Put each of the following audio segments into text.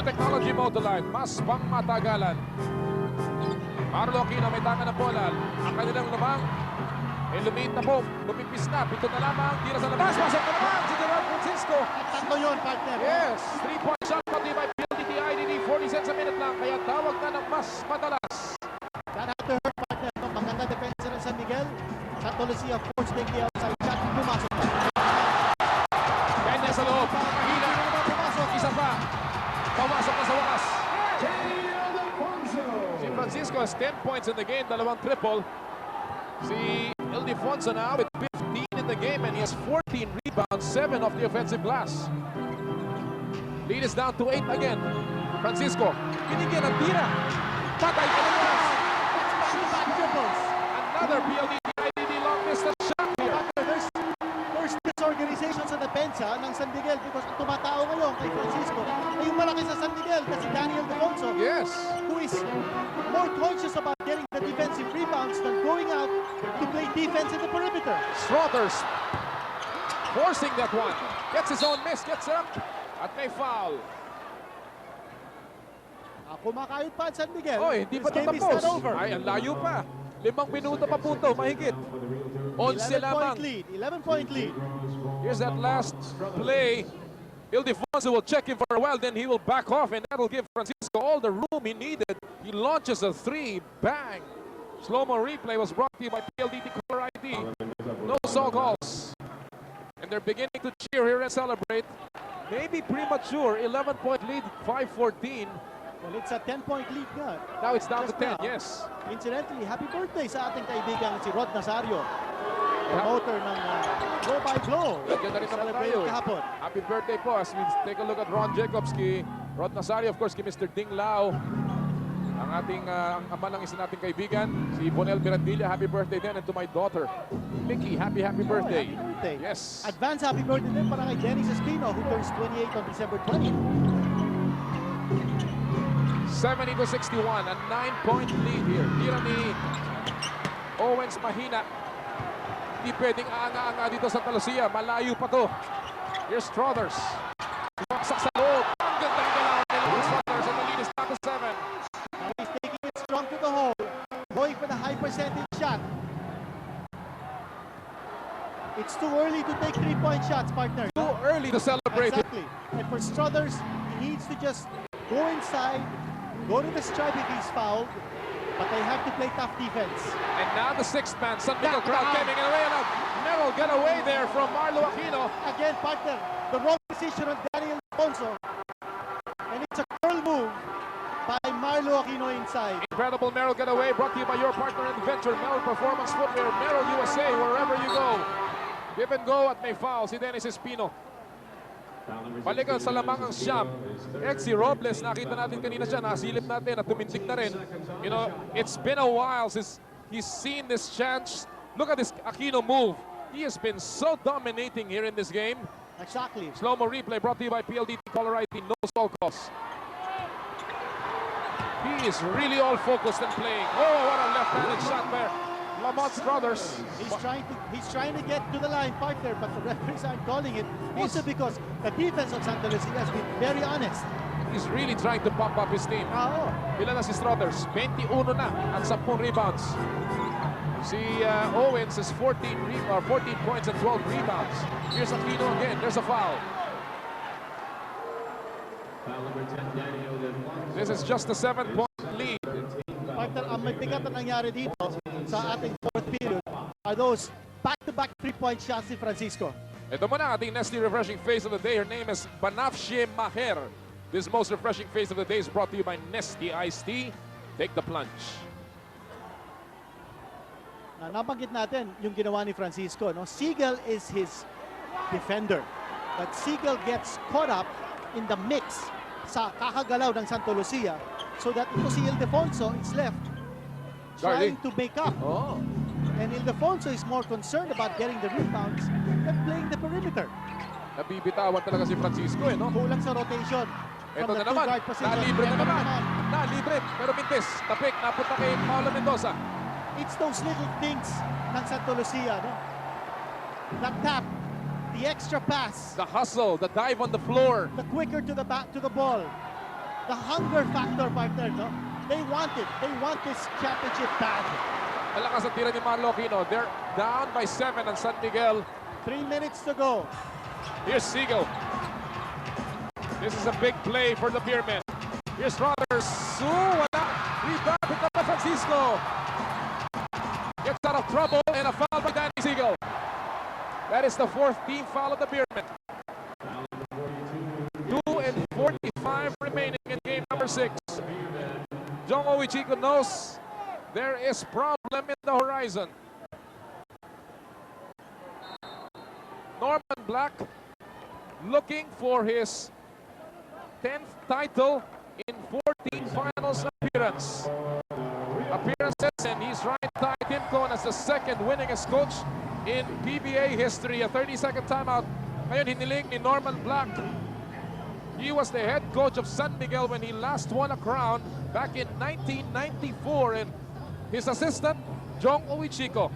new technology mode to life. Mas pangmatagalan. Marlo Aquino may tanga ng bola. Ang kanilang lumang. Lumiit na po. Lumipis na. Pito na lamang. Tira sa labas. Pasok na naman si Gerard Francisco. At tatlo yun, partner. Yes. 3-point shot pati by PLDT IDD. 40 cents a minute lang. Kaya tawag na ng mas madalas. That had to hurt, partner. Maganda defense ng San Miguel. Sta Lucia forced the outside shot. Pumasok pa. Kanya sa loob. Mahina. Isa pa. Pumasok na sa wakas. Si Francisco has 10 points in the game. Dalawang triple. Si Ildefonso now with 15 in the game and he has 14 rebounds, 7 off the offensive glass. Lead is down to 8 again. Francisco, binigyan ng tira. Patay ka na lang. Another PLDT IDD long distance shot here. There's disorganization sa depensa ng San Miguel because tumatao ngayon kay Francisco. Ay yung malaki sa San Miguel kasi Daniel Ildefonso. Yes. Who is more conscious about getting the defensive rebounds than going out to play defense in the perimeter. Struthers forcing that one. Gets his own miss, gets up, at may foul. Kumakayod pa ang San Miguel. Oy, hindi pa tatapos. Ay, ang layo pa. 5 minuto pa po ito, mahigit. 11 lamang. 11-point lead. Here's that last play. Ildefonso will check him for a while, then he will back off, and that'll give Francisco all the room he needed. He launches a 3, bang! Slow-mo replay was brought to you by PLDT Caller ID. No saw calls. And they're beginning to cheer here and celebrate. Maybe premature, 11-point lead, 5-14. Well, it's a 10-point lead nga. Now it's down to 10, now. yes. Incidentally, happy birthday sa ating kaibigan si Rod Nazario. Promoter ng Blow by Blow. Celebrated kahapon. Happy birthday po as we take a look at Ron Jacobs, kay Rod Nazario, of course, kay Mr. Ding Lao. Ang ating ang ama ng isa nating kaibigan, si Bonel Mirandilla, happy birthday din. And to my daughter, Mickey, happy birthday. Happy birthday. Yes. Advance happy birthday din para kay Dennis Espino, who turns 28 on December 20. 70-61, a 9-point lead here. Tira ni Owens mahina. Hindi pwedeng aanga-anga dito sa Sta Lucia. Malayo pa to. Here's Struthers. Baksak sa loob. Ang ganda ng galaw ni Struthers, and the lead is down to 7. Now he's taking it strong to the hole. Going for the high percentage shot. It's too early to take 3-point shots, partner. Too early to celebrate. Exactly. And for Struthers, he needs to just go inside, go to the stripe if he's fouled, but they have to play tough defense. And now the sixth man, San Miguel crowd getting it away. And Merrill get away there from Marlo Aquino. Again, partner, the wrong decision on Daniel Ildefonso. And it's a curl move by Marlo Aquino inside. Incredible Merrill get away, brought to you by your partner in the venture, Merrill Performance Footwear, Merrill USA, wherever you go. Give and go at may foul si Dennis Espino. Balikan sa lamang ang siyam. Si Robles, nakita natin kanina siya, nasilip natin at tumindig na rin. You know, it's been a while since he's seen this chance. Look at this Aquino move. He has been so dominating here in this game. Exactly. Slow-mo replay brought to you by PLDT Caller ID, no stall calls. He is really all focused and playing. Oh, what a left-handed shot there. Lamont Struthers. He's trying to get to the line, partner, but the referees aren't calling it. Also because the defense of Sta Lucia has been very honest. He's really trying to pump up his team. Ilan na si Struthers? 21 na at 10 rebounds. Si Owens is 14 points and 12 rebounds. Here's Aquino again. There's a foul. This is just a 7-point lead. Partner, ang magbigat na nangyari dito sa ating fourth period are those back-to-back 3-point shots ni Francisco. Ito muna ating Nestle refreshing face of the day. Her name is Banafshe Maher. This most refreshing face of the day is brought to you by Nestle Iced Tea. Take the plunge. Nabanggit natin yung ginawa ni Francisco. No? Siegel is his defender. But Siegel gets caught up in the mix sa kakagalaw ng Sta Lucia so that ito si Ildefonso is left trying to make up. And Ildefonso is more concerned about getting the rebounds than playing the perimeter. Nabibitawan talaga si Francisco, no? Kulang sa rotation. Ito na naman, nalibre na naman. Nalibre, pero mintis, tapik, napunta kay Paolo Mendoza. It's those little things ng Sta Lucia, no? The tap, the extra pass, the hustle, the dive on the floor, the quicker to the ball. The hunger factor, partner, no? They want it. They want this championship bad. Malakas ang tira ni Marlo Aquino. They're down by 7 on San Miguel. 3 minutes to go. Here's Siegel. This is a big play for the Beerman. Here's Rodgers. Wala. Rebound picked up by Francisco. Gets out of trouble and a foul by Danny Siegel. That is the 4th team foul of the Beerman. 2:45 remaining in game number 6. Jong Owichiko knows there is problem in the horizon. Norman Black looking for his 10th title in 14 finals appearances, and he's right-tied Tim Cohn as the 2nd winningest coach in PBA history. A 30-second timeout. Ngayon hiniling ni Norman Black. He was the head coach of San Miguel when he last won a crown back in 1994, and his assistant, Jong Owichiko.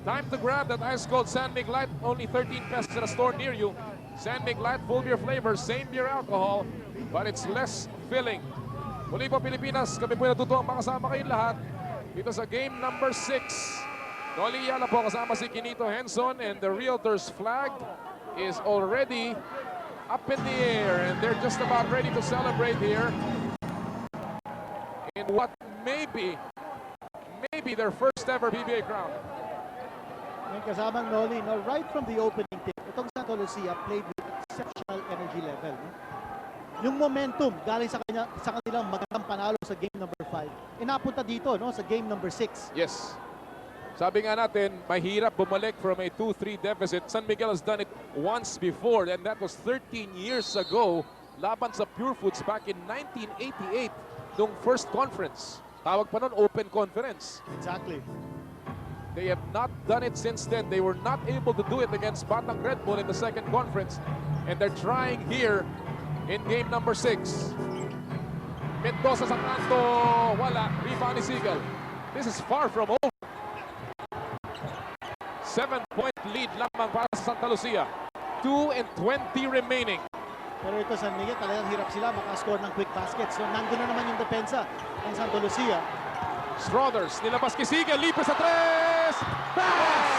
Time to grab that ice-cold San Mig Light, only 13 pesos at a store near you. San Mig Light, full beer flavor, same beer alcohol, but it's less filling. Muli po Pilipinas, kami po natutuwang makasama kayong lahat dito sa game number 6. Noli Yala po kasama si Kinito Henson, and the Realtors flag is already up in the air, and they're just about ready to celebrate here in what may be their first ever PBA crown. May kasamang Noli, no, right from the opening tip, itong Sta Lucia played with exceptional energy level. No? Yung momentum galing sa kanilang magandang panalo sa game number 5, inapunta dito, no, sa game number 6. Yes. Sabi nga natin, mahirap bumalik from a 2-3 deficit. San Miguel has done it once before, and that was 13 years ago laban sa Pure Foods back in 1988, nung first conference. Tawag pa nun, open conference. Exactly. They have not done it since then. They were not able to do it against Batang Red Bull in the second conference, and they're trying here in game number 6. Mendoza sa kanto, wala. Rebound ni Siegel. This is far from over. 7-point lead lamang para sa Santa Lucia. 2:20 remaining. Pero ito San Miguel, talagang hirap sila makascore ng quick baskets. So nandun na naman yung depensa ng Santa Lucia. Strothers, nilabas kay Siegel, lipas sa 3! Pass!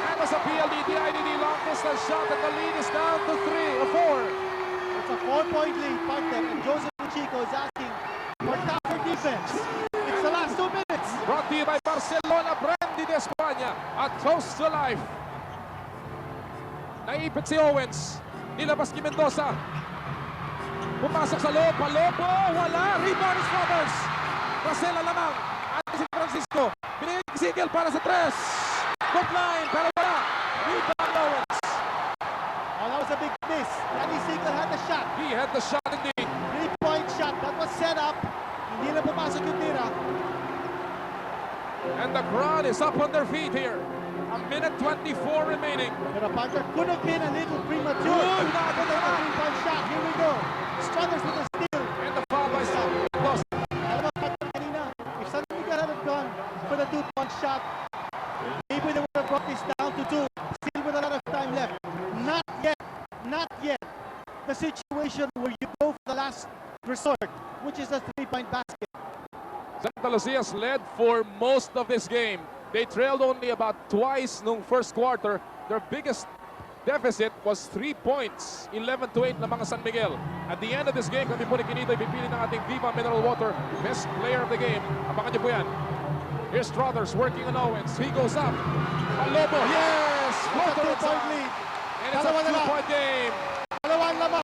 And as a PLDT IDD long distance shot, and the lead is down to 3 or 4. It's a 4-point lead, partner, and Joseph Chico is asking for tougher defense. It's the last 2 minutes. Brought to you by Barcelona Brandy de España, a toast to life. Naipit si Owens, nilabas ni Mendoza. Pumasok sa loob, Palobo, wala. Rebound is Roberts. Marcela lamang. At si Francisco. Binigay si Siegel para sa 3. Good line, pero wala. Rebound Owens. Oh, that was a big miss. Danny Siegel had the shot. He had the shot indeed. 3-point shot that was set up. Hindi na pumasok yung tira. And the crowd is up on their feet here. 1:24 remaining. Pero partner could have been a little premature. Not with a 3-point shot. Here we go. Struthers with a steal. And the foul by Santos. Alam mo, partner kanina, if San Miguel had gone for the 2-point shot, maybe they would have brought this down to 2. Still with a lot of time left. Not yet. Not yet. The situation where you go for the last resort, which is a 3-point basket. Santa Lucia's led for most of this game. They trailed only about twice nung first quarter. Their biggest deficit was 3 points. 11-8 na mga San Miguel. At the end of this game, kami po ni Kinito ipipili ng ating Viva Mineral Water Best Player of the Game. Abangan niyo po yan. Here's Strothers working on Owens. He goes up. Palobo, yes! It's a 2-point lead. And it's a 2-point game. Dalawang lamang.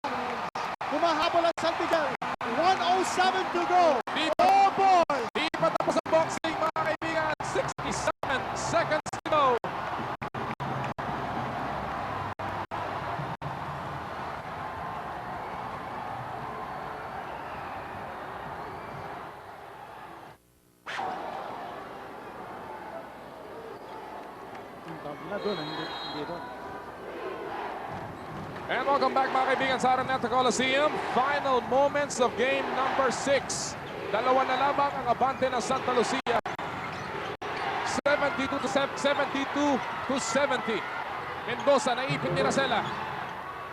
Humahabol ang San Miguel. 1:07 to go. Oh boy! Di pa tapos ang boxing, mga kaibigan. 67 seconds to go. And welcome back mga kaibigan sa Araneta Coliseum. Final moments of game number 6. Dalawa na lamang ang abante ng Santa Lucia. 72 to 70. Mendoza naipit ni Racela.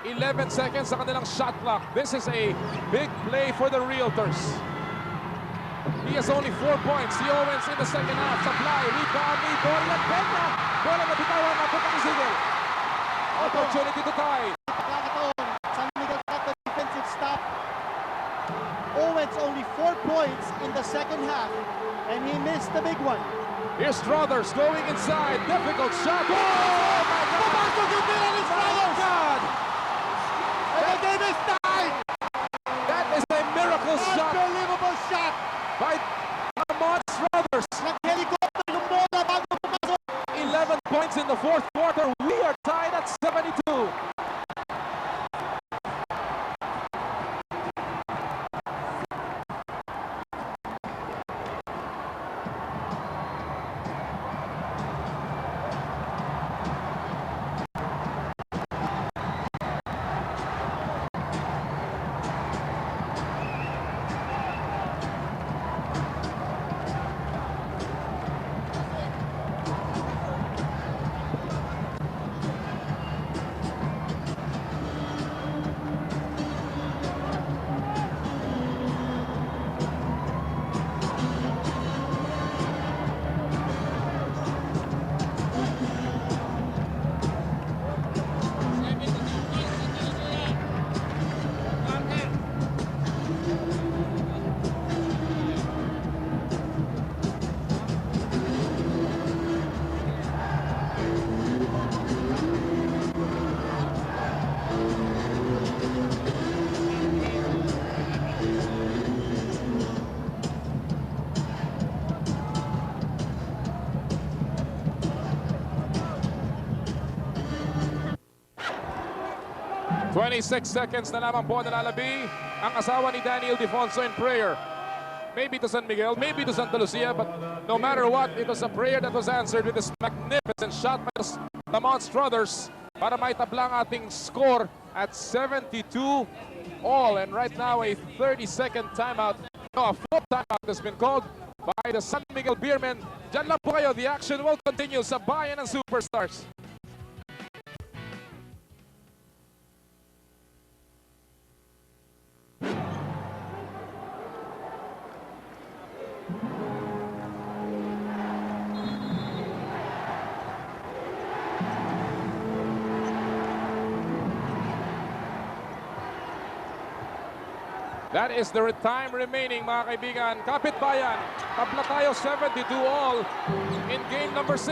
11 seconds sa kanilang shot clock. This is a big play for the Realtors. He has only 4 points. The Owens in the second half. Supply, rebound ni Dorian Peña. Bola na bitawan na punta ni Sigel. Opportunity to tie. Pagkakataon, San Miguel got the defensive stop. Owens only 4 points in the second half, and he missed the big one. Here's Struthers going inside. Difficult shot. Oh my God! Oh God! And the game is tied! That is a miracle shot Unbelievable shot! by Lamont Struthers. Nag-helicopter yung bola bago pumasok. 11 points in the fourth quarter. We are tied at 72. "26 seconds na lamang po nalalabi ang asawa ni Daniel Defonso in prayer. Maybe to San Miguel, maybe to Santa Lucia, but no matter what, it was a prayer that was answered with this magnificent shot by Lamont Struthers para maitabla ang ating score at 72 all. And right now, a 30-second timeout, no, a full timeout has been called by the San Miguel Beerman. Diyan lang po kayo, the action will continue sa Bayan ng Superstars. That is the time remaining, mga kaibigan. Kapitbayan, tabla tayo 72 all in game number 6.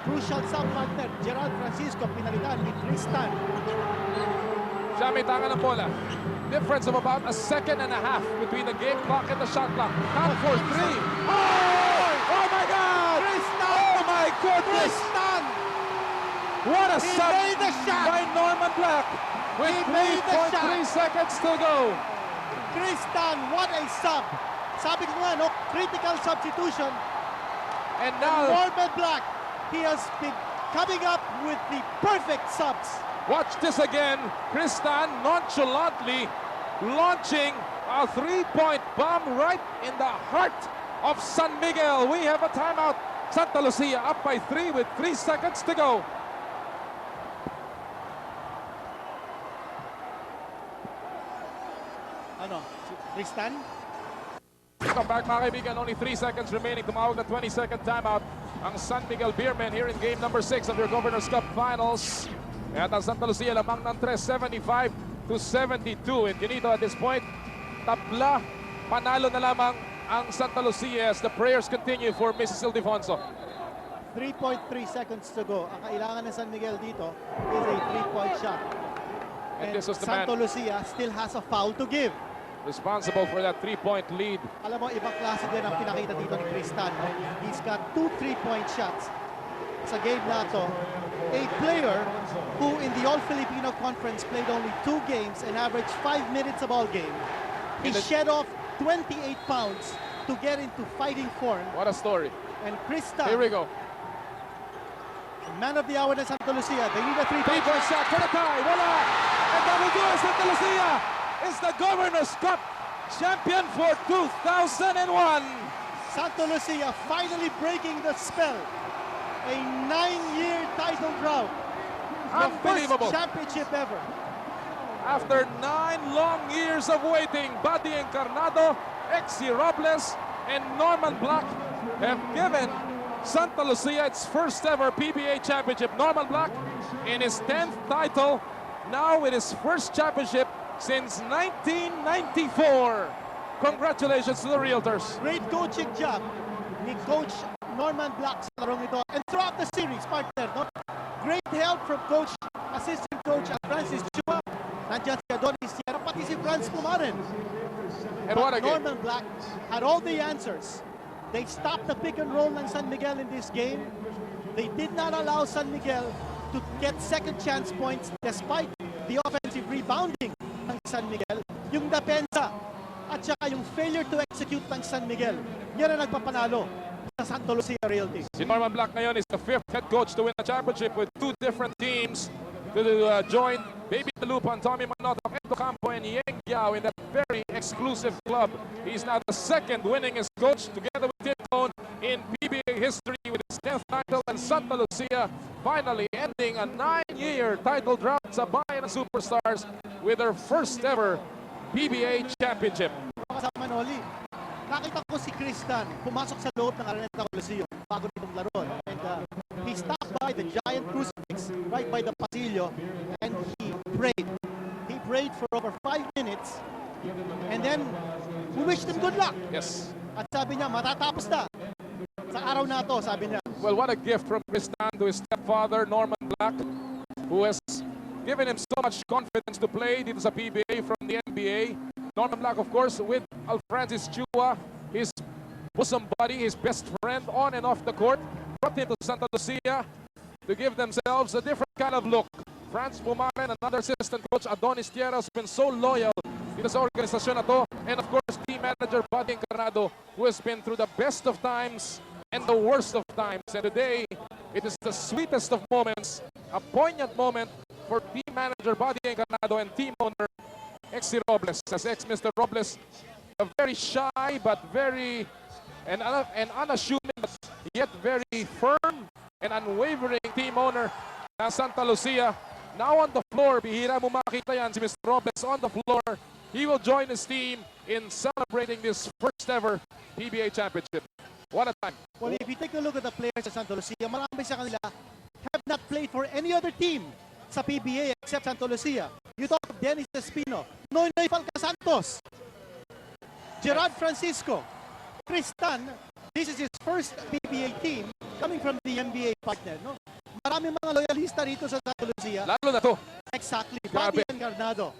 Crucial sub partner, Gerald Francisco, pinalitan ni Tristan. Siya may tangan ng bola. Difference of about a second and a half between the game clock and the shot clock. Count for 3. Oh! Oh my God! Tristan! Oh my goodness! Tristan! What a He sub made the shot! by Norman Black with He made the 3.3 shot! seconds to go. Tristan, what a sub! Sabi ko nga, no, critical substitution. And now, Norman Black, he has been coming up with the perfect subs. watch this again. Tristan nonchalantly launching a three-point bomb right in the heart of San Miguel. We have a timeout. Santa Lucia up by 3 with 3 seconds to go. Ano, si Tristan? Come back, mga kaibigan. Only 3 seconds remaining. Tumawag na 20-second timeout ang San Miguel Beerman here in game number 6 of your Governor's Cup Finals. At ang Santa Lucia lamang ng 3, 75-72. And Junito, at this point, tabla, panalo na lamang ang Santa Lucia as the prayers continue for Mrs. Ildefonso. 3.3 seconds to go. Ang kailangan ng San Miguel dito is a 3-point shot. And this was the Santa man Lucia still has a foul to give. responsible for that 3-point lead. Alam mo, ibang klase din ang pinakita dito ni Tristan. No? He's got 2 3-point shots sa game na to. A player who in the All-Filipino Conference played only 2 games and averaged 5 minutes a ball game. He shed off 28 pounds to get into fighting form. What a story. And Tristan, Here we go. man of the hour na Santa Lucia. They need a 3-point Three-point shot for the tie. Voila! And that will do it. Santa Lucia is the Governor's Cup champion for 2001. Santa Lucia finally breaking the spell. A 9-year title drought. The first Unbelievable. championship ever. After 9 long years of waiting, Buddy Encarnado, Exi Robles, and Norman Black have given Santa Lucia its first ever PBA championship. Norman Black in his 10th title, now with his first championship since 1994. Congratulations to the Realtors. Great coaching job ni Coach Norman Black sa larong ito. And throughout the series, partner, no? Great help from Coach, Assistant Coach Francis Chua. Nandiyan si Adonis Sierra, pati si Franz Pumaren. And what a game. Norman Black had all the answers. They stopped the pick and roll ng San Miguel in this game. They did not allow San Miguel to get second chance points despite the offensive rebounding ng San Miguel. Yung depensa at saka yung failure to execute ng San Miguel, yan ang nagpapanalo sa Sta Lucia Realtors. Si Norman Black ngayon is the 5th head coach to win a championship with 2 different teams to join Baby Lupan, Tommy Manota, Edo Campo, and Yeng Giao in that very exclusive club. He's now the 2nd winningest coach together with Tim Cone in PBA history with his 10th title, and Santa Lucia finally ending a 9-year title drought sa bayan ng Superstars with their first ever PBA championship. Kasama Noli, nakita ko si Kristan pumasok sa loob ng Araneta Coliseum bago nitong laro. And he stopped by the giant crucifix right by the pasillo and he prayed. He prayed for over 5 minutes and then we wished him good luck. Yes. At sabi niya, matatapos na sa araw na to, sabi niya. Well, what a gift from Kristan to his stepfather, Norman Black, who has given him so much confidence to play dito sa PBA from the NBA. Norman Black, of course, with Francis Chua, his bosom buddy, his best friend on and off the court, brought him to Santa Lucia to give themselves a different kind of look. Franz Pumaren, another assistant coach, Adonis Tierra, has been so loyal dito sa organisasyon na to. And of course, team manager Buddy Encarnado, who has been through the best of times and the worst of times. And today, it is the sweetest of moments, a poignant moment for team manager Buddy Encarnado and team owner Exi Robles. As Mr. Robles, a very shy but very and unassuming but yet very firm and unwavering team owner ng Santa Lucia. Now on the floor, bihira mo makita yan si Mr. Robles on the floor. He will join his team in celebrating this first ever PBA championship. What a time. Well, if you take a look at the players sa Santa Lucia, marami sa kanila have not played for any other team sa PBA except Santa Lucia. You talk of Dennis Espino, Noynoy Falca Santos, Gerard Francisco, Kristan. This is his first PBA team coming from the NBA partner. No? Maraming mga loyalista rito sa Santa Lucia. Lalo na to. Exactly. Grabe. Buddy Encarnado.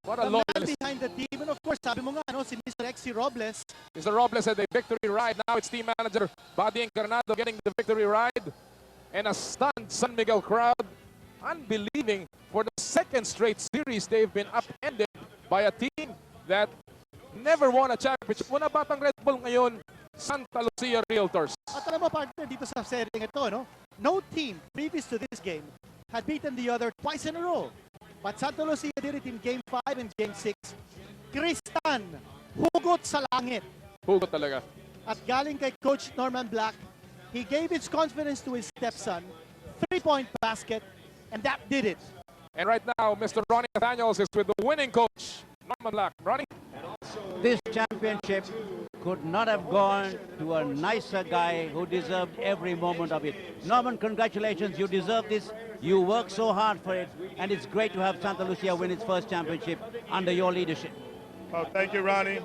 What a The man loyalist. behind the team. And of course, sabi mo nga, no, si Mr. Exi Robles. Mr. Robles had a victory ride. Now it's team manager Buddy Encarnado getting the victory ride. And a stunned San Miguel crowd. Unbelieving, for the 2nd straight series, they've been upended by a team that never won a championship. Muna batang Red Bull ngayon, Santa Lucia Realtors. At alam mo, partner, dito sa setting ito, no? No team previous to this game had beaten the other twice in a row. But Santa Lucia did it in Game 5 and Game 6. Kristan, hugot sa langit. Hugot talaga. At galing kay Coach Norman Black, he gave his confidence to his stepson, 3-point basket, and that did it. And right now, Mr. Ronnie Nathaniels is with the winning coach, Norman Black. Ronnie? This championship could not have gone to a nicer guy who deserved every moment of it. Norman, congratulations. You deserve this. You work so hard for it, and it's great to have Santa Lucia win its first championship under your leadership. Oh, thank you, Ronnie.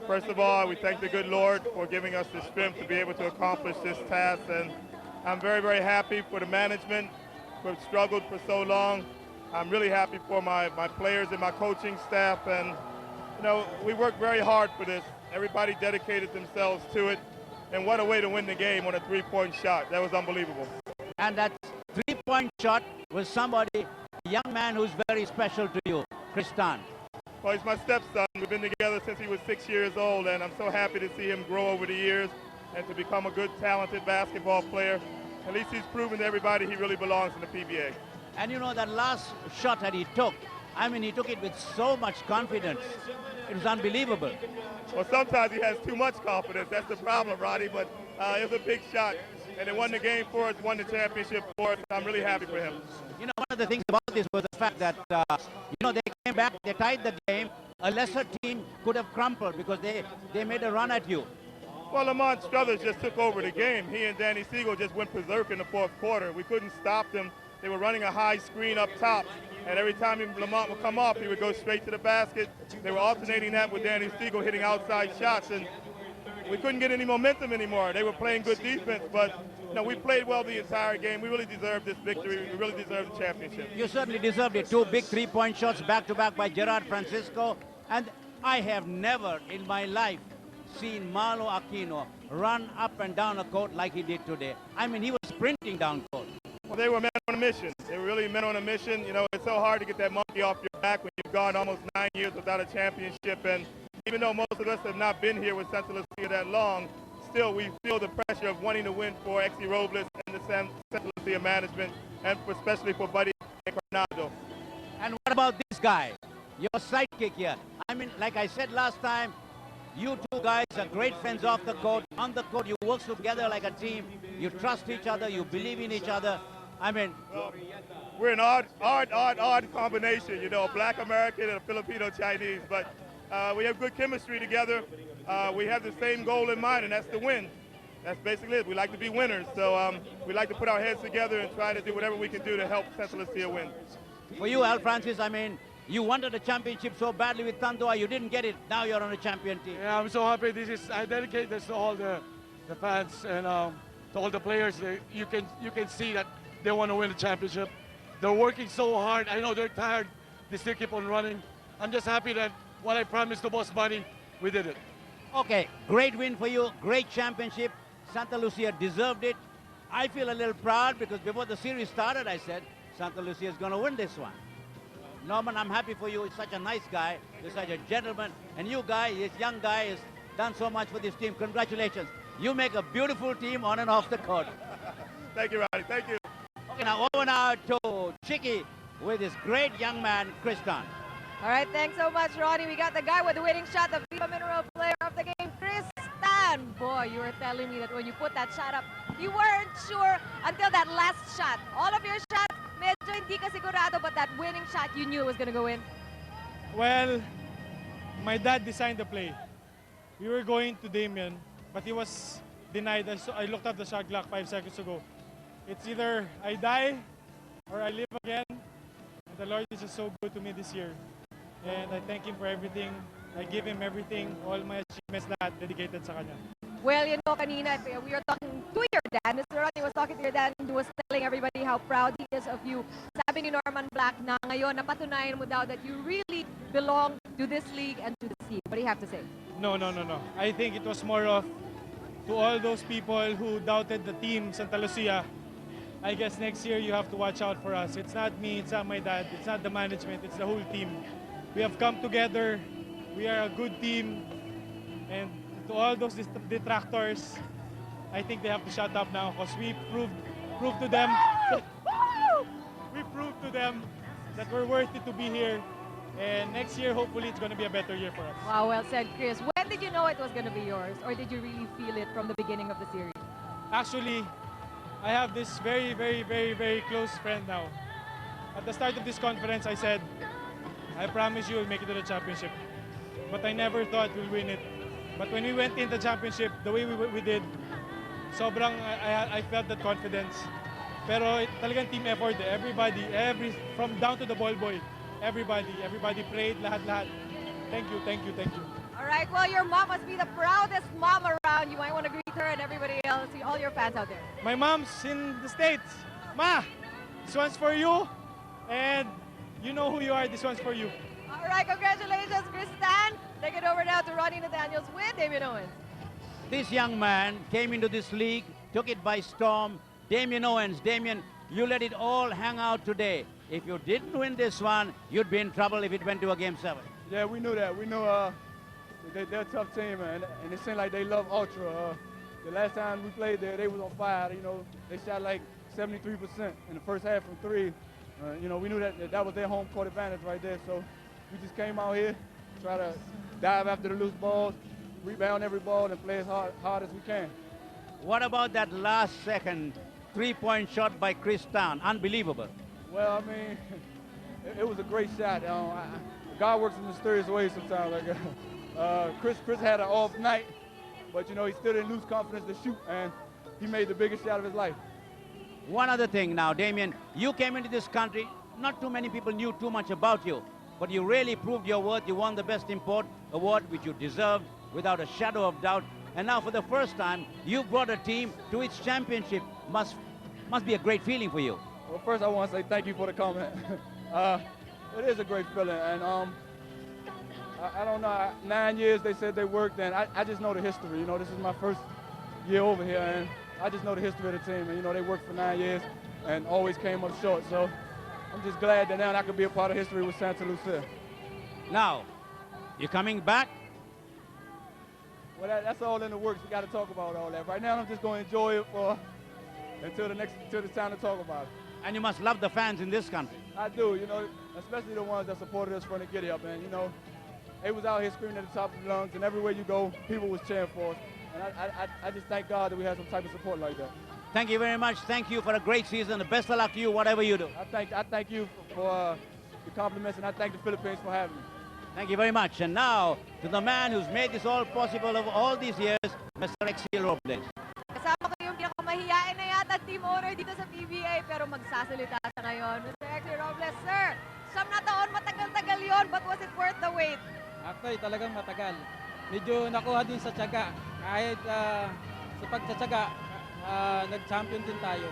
First of all, we thank the good Lord for giving us the strength to be able to accomplish this task, and I'm very, very happy for the management who have struggled for so long. I'm really happy for my players and my coaching staff, and you know, we worked very hard for this. Everybody dedicated themselves to it, and what a way to win the game on a 3-point shot. That was unbelievable. And that 3-point shot was somebody, a young man who's very special to you, Kristan. Well, he's my stepson. We've been together since he was 6 years old, and I'm so happy to see him grow over the years and to become a good, talented basketball player. At least he's proven to everybody he really belongs in the PBA. And you know, that last shot that he took, I mean, he took it with so much confidence. It was unbelievable. Well, sometimes he has too much confidence. That's the problem, Roddy, but it was a big shot. And it won the game for us, won the championship for us. I'm really happy for him. You know, one of the things about this was the fact that, they came back, they tied the game. A lesser team could have crumpled because they made a run at you. Well, Lamont Struthers just took over the game. He and Danny Siegel just went berserk in the fourth quarter. We couldn't stop them. They were running a high screen up top, and every time Lamont would come off, he would go straight to the basket. They were alternating that with Danny Siegel hitting outside shots, and we couldn't get any momentum anymore. They were playing good defense, but we played well the entire game. We really deserved this victory. We really deserved the championship. You certainly deserved it. 2 big 3-point shots back-to-back by Gerard Francisco, and I have never in my life seen Marlo Aquino run up and down a court like he did today. I mean, he was sprinting down court. Well, they were men on a mission. They were really men on a mission. It's so hard to get that monkey off your back when you've gone almost 9 years without a championship. And even though most of us have not been here with Santa Lucia that long, still we feel the pressure of wanting to win for Exy Robles and the Santa Lucia management, and especially for Buddy Coronado. And what about this guy, your sidekick here? I mean, like I said last time, you two guys are great friends off the court. On the court, you work together like a team. You trust each other. You believe in each other. I mean, we're an odd combination, a Black American and a Filipino Chinese, but we have good chemistry together. We have the same goal in mind, and that's to win. That's basically it. We like to be winners, so we like to put our heads together and try to do whatever we can do to help Santa Lucia win. For you, Al Francis, I mean, you wanted a championship so badly with Tandoa, you didn't get it. Now you're on a champion team. Yeah, I'm so happy. I dedicate this to all the fans and to all the players. You can see that they want to win the championship. They're working so hard. I know they're tired. They still keep on running. I'm just happy that what I promised to Boss Bunny, we did it. Okay, great win for you. Great championship. Santa Lucia deserved it. I feel a little proud because before the series started, I said Santa Lucia is going to win this one. Norman, I'm happy for you. You're such a nice guy. You're such a gentleman. And you guy, this young guy, has done so much for this team. Congratulations. You make a beautiful team on and off the court. Thank you, Ronnie. Thank you. Okay, now over now to Chicky with this great young man, Kristan. All right, thanks so much, Ronnie. We got the guy with the winning shot, the Viva Mineral player of the game, Kristan. Boy, you were telling me that when you put that shot up, you weren't sure until that last shot. All of your shots, medyo hindi ka sigurado, but that winning shot, you knew it was going to go in. Well, my dad designed the play. We were going to Damien, but he was denied. So I looked at the shot clock 5 seconds ago. It's either I die or I live again. And the Lord is just so good to me this year. And I thank Him for everything. I give Him everything, all my achievements lahat dedicated sa Kanya. Well, kanina, we were talking to your dad. Mr. Ronnie was talking to your dad and was telling everybody how proud he is of you. Sabi ni Norman Black na ngayon, napatunayan mo daw that you really belong to this league and to this team. What do you have to say? No. I think it was more of to all those people who doubted the team, Santa Lucia. I guess next year you have to watch out for us. It's not me, it's not my dad, it's not the management, it's the whole team. We have come together, we are a good team, and to all those detractors, I think they have to shut up now because we proved to them that we're worthy to be here. And next year, hopefully, it's going to be a better year for us. Wow, well said, Chris. When did you know it was going to be yours? Or did you really feel it from the beginning of the series? Actually, I have this very, very, very, very close friend now. At the start of this conference, I said, I promise you we'll make it to the championship. But I never thought we'll win it. But when we went in the championship, the way we did, sobrang I felt that confidence. Pero talagang team effort. Everybody, from down to the ball boy, everybody prayed, lahat. Thank you. All right, well, your mom must be the proudest mom around. You might want to greet her and everybody else, all your fans out there. My mom's in the States. Ma, this one's for you. And you know who you are, this one's for you. All right, congratulations, Kristan. Take it over now to Ronnie Nathaniels with Damien Owens. This young man came into this league, took it by storm. Damien Owens, Damien, you let it all hang out today. If you didn't win this one, you'd be in trouble if it went to a Game 7. Yeah, we knew that. We knew they're a tough team, and it seemed like they love Ultra. The last time we played there, they was on fire. They shot like 73% in the first half from three. We knew that was their home court advantage right there. So we just came out here, try to dive after the loose balls, rebound every ball, and play as hard as we can. What about that last second 3-point shot by Kristan? Unbelievable. Well, I mean, it was a great shot. God works in mysterious ways sometimes. Like Chris had an off night, but you know he still didn't lose confidence to shoot, and he made the biggest shot of his life. One other thing now, Damien, you came into this country, not too many people knew too much about you, but you really proved your worth. You won the Best Import award, which you deserved without a shadow of doubt. And now for the first time, you brought a team to its championship. Must be a great feeling for you. Well, first I want to say thank you for the comment. It is a great feeling, and I don't know, 9 years they said they worked, and I just know the history. You know, this is my first year over here, and I just know the history of the team. And you know, they worked for 9 years and always came up short. So I'm just glad that now I could be a part of history with Santa Lucia. Now, you're coming back. Well, that's all in the works. We got to talk about all that. Right now, I'm just going to enjoy it until it's time to talk about it. And you must love the fans in this country. I do, you know, especially the ones that supported us from the giddy up, man. You know, they was out here screaming at the top of their lungs, and everywhere you go, people was cheering for us. And I just thank God that we have some type of support like that. Thank you very much. Thank you for a great season. The best of luck to you, whatever you do. I thank you for the compliments, and I thank the Philippines for having me. Thank you very much. And now, to the man who's made this all possible of all these years, Mr. Sta Robles. Kasama ko yung pinakamahiyain na yata team owner dito sa PBA, pero magsasalita siya ngayon. Mr. Sta Robles, sir, 7 na taon, matagal-tagal yon, but was it worth the wait? Actually, talagang matagal. Medyo nakuha din sa tiyaga. Kahit sa pagtsatsaga, nag-champion din tayo.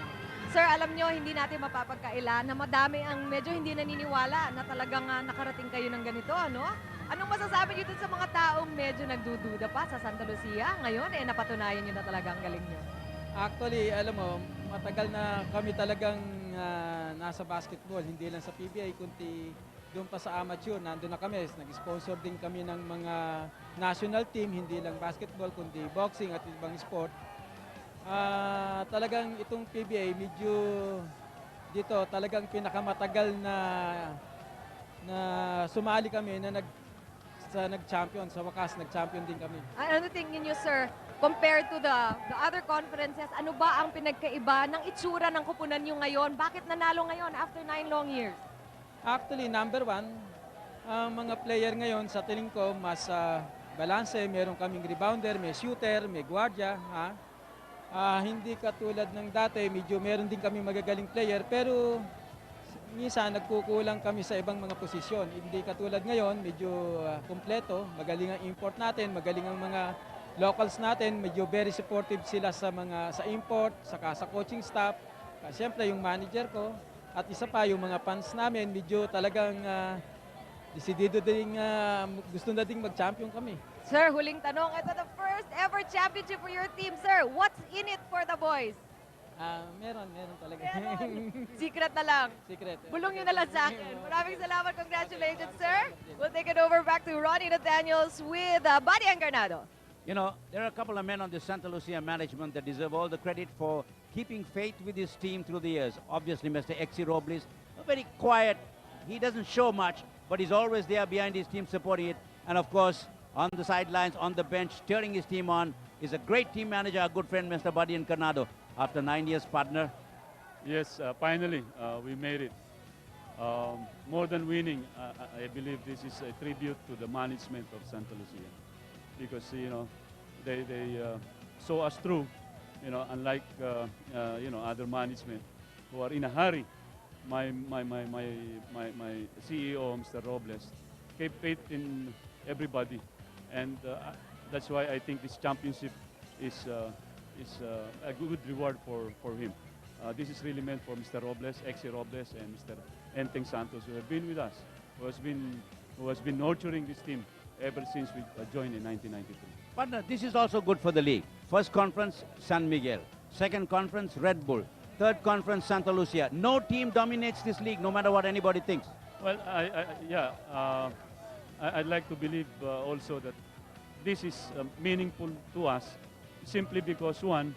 Sir, alam nyo, hindi natin mapapagkaila na madami ang medyo hindi naniniwala na talagang nakarating kayo ng ganito, ano? Anong masasabi nyo dun sa mga taong medyo nagdududa pa sa Santa Lucia? Ngayon, napatunayan nyo na talagang galing nyo. Actually, alam mo, matagal na kami talagang nasa basketball. Hindi lang sa PBA, kundi doon pa sa amateur. Nandun na kami. Nag-sponsor din kami ng mga national team, hindi lang basketball, kundi boxing at ibang sport. Talagang itong PBA medyo dito talagang pinakamatagal na sumali kami na nag-champion. Sa wakas, nag-champion din kami. Ano tingin nyo, sir, compared to the other conferences, ano ba ang pinagkaiba ng itsura ng kupunan nyo ngayon? Bakit nanalo ngayon after 9 long years? Actually, number one, ang mga player ngayon sa tingin ko mas balanse. Meron kaming rebounder, may shooter, may guardia. Hindi katulad ng dati, medyo meron din kami magagaling player, pero minsan nagkukulang kami sa ibang mga posisyon. Hindi katulad ngayon, medyo kompleto, magaling ang import natin, magaling ang mga locals natin, medyo very supportive sila sa import, saka sa coaching staff, siyempre yung manager ko, at isa pa yung mga fans namin, medyo talagang desidido din gusto na ding mag-champion kami. Sir, huling tanong. Ito the first ever championship for your team, sir. What's in it for the boys? Meron talaga. Secret na lang. Secret. Bulong nyo na lang sa akin. Maraming salamat. Congratulations, sir. We'll take it over back to Ronnie Nathaniels with Buddy Encarnado. You know, there are a couple of men on the Santa Lucia management that deserve all the credit for keeping faith with his team through the years. Obviously, Mr. Sta Robles, very quiet. He doesn't show much, but he's always there behind his team supporting it. And of course, on the sidelines, on the bench, cheering his team on, is a great team manager, a good friend, Mr. Buddy Encarnado. After 9 years, partner. Yes, finally, we made it. More than winning, I believe this is a tribute to the management of Santa Lucia. Because, you know, they saw us through, you know, unlike, you know, other management who are in a hurry. My CEO, Mr. Robles, kept faith in everybody. And that's why I think this championship is a good reward for him. This is really meant for Mr. Robles, Sta Robles, and Mr. Enteng Santos, who have been with us, who has been nurturing this team ever since we joined in 1993. Partner, this is also good for the league. First conference, San Miguel. Second conference, Red Bull. Third conference, Santa Lucia. No team dominates this league, no matter what anybody thinks. Well, I'd like to believe also that this is meaningful to us simply because, one,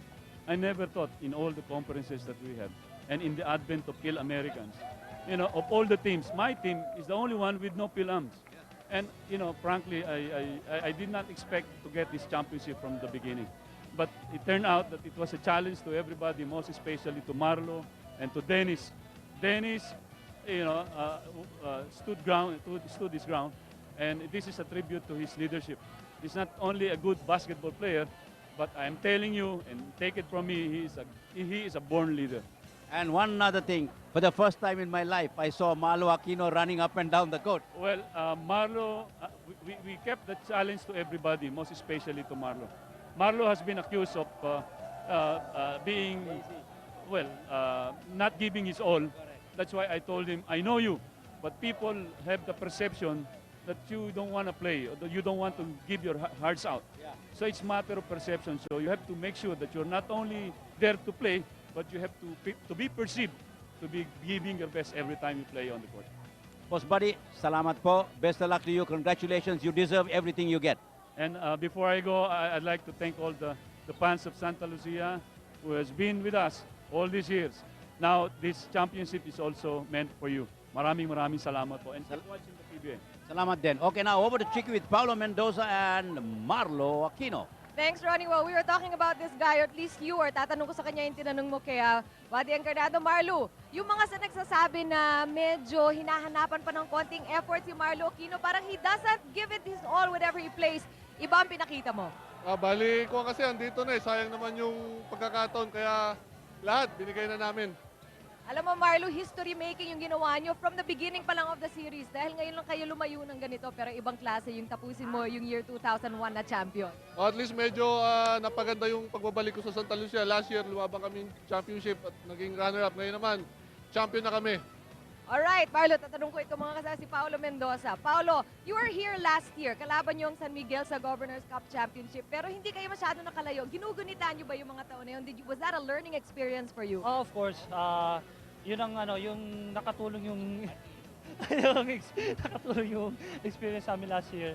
I never thought in all the conferences that we have and in the advent of Phil Americans, you know, of all the teams, my team is the only one with no Phil-Ams. And, you know, frankly, I did not expect to get this championship from the beginning. But it turned out that it was a challenge to everybody, most especially to Marlo and to Dennis. Dennis stood his ground, and this is a tribute to his leadership. He's not only a good basketball player, but I'm telling you, and take it from me, he is a born leader. And one other thing, for the first time in my life, I saw Marlo Aquino running up and down the court. Well, Marlo, we kept the challenge to everybody, most especially to Marlo. Marlo has been accused of being, well, not giving his all. That's why I told him, I know you, but people have the perception that you don't want to play, or that you don't want to give your hearts out. Yeah. So it's matter of perception. So you have to make sure that you're not only there to play, but you have to be perceived to be giving your best every time you play on the court. Boss Buddy, salamat po. Best of luck to you. Congratulations. You deserve everything you get. And before I go, I'd like to thank all the fans of Santa Lucia who has been with us all these years. Now, this championship is also meant for you. Maraming salamat po. And keep watching the PBA. Salamat din. Okay, now over to Chicky with Paulo Mendoza and Marlo Aquino. Thanks, Ronnie. Well, we were talking about this guy, or at least you, or tatanong ko sa kanya yung tinanong mo kaya Buddy Encarnado. Marlo, yung mga sa nagsasabi na medyo hinahanapan pa ng konting effort si Marlo Aquino, parang he doesn't give it his all whenever he plays. Iba ang pinakita mo. Bali ko kasi andito na eh. Sayang naman yung pagkakataon kaya lahat binigay na namin. Alam mo, Marlo, history-making yung ginawa nyo from the beginning pa lang of the series. Dahil ngayon lang kayo lumayo ng ganito, pero ibang klase yung tapusin mo yung year 2001 na champion. At least medyo napaganda yung pagbabalik ko sa Santa Lucia. Last year, lumabang kami championship at naging runner-up. Ngayon naman, champion na kami. Alright, Marlo, tatanong ko ito mga kasama si Paulo Mendoza. Paulo, you were here last year. Kalaban nyo ang San Miguel sa Governors Cup Championship. Pero hindi kayo masyado nakalayo. Ginugunitan nyo ba yung mga taon na yun? Was that a learning experience for you? Oh, of course. Yun ang yung nakatulong yung nakatulong yung experience namin last year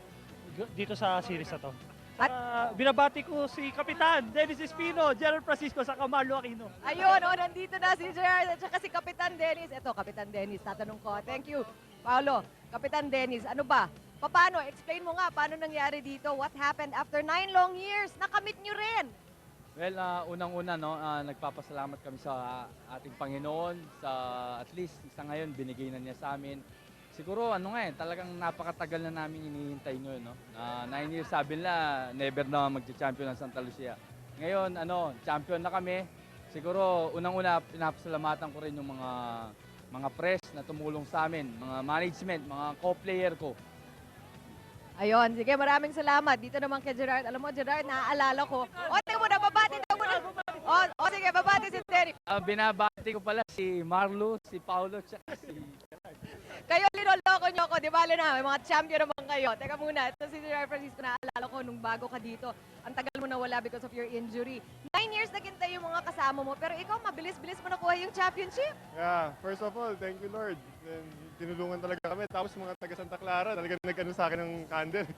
dito sa series na to. At binabati ko si Kapitan Dennis Espino, Gerald Francisco, sa Marlo Aquino. Ayun, nandito na si Gerard at saka si Kapitan Dennis. Ito, Kapitan Dennis, tatanong ko. Thank you, Paulo. Kapitan Dennis, ano ba? Paano? Explain mo nga, paano nangyari dito? What happened after 9 long years? Nakamit nyo rin. Well, unang-una, nagpapasalamat kami sa ating Panginoon sa at least isa ngayon binigay na niya sa amin. Siguro talagang napakatagal na namin hinihintay ngayon, no? 9 years sabi nila, never na magcha-champion ng Santa Lucia. Ngayon, champion na kami. Siguro unang-una pinapasalamatan ko rin yung mga press na tumulong sa amin, mga management, mga co-player ko. Ayun, sige, maraming salamat. Dito naman kay Gerard. Alam mo, Gerard, naaalala ko. Teka muna, babati na muna. Sige, babati si Terry. Binabati ko pala si Marlo, si Paulo, at si Kayo, linoloko nyo ako. Di bale na, may mga champion naman kayo. Teka muna, ito si Gerard Francisco, naaalala ko nung bago ka dito. Ang tagal mo nawala because of your injury. 9 years naghintay yung mga kasama mo, pero ikaw, mabilis-bilis mo nakuha yung championship. Yeah, first of all, thank you Lord. Then, tinulungan talaga kami. Tapos mga taga Santa Clara, talagang nag-ano sa akin ng candle.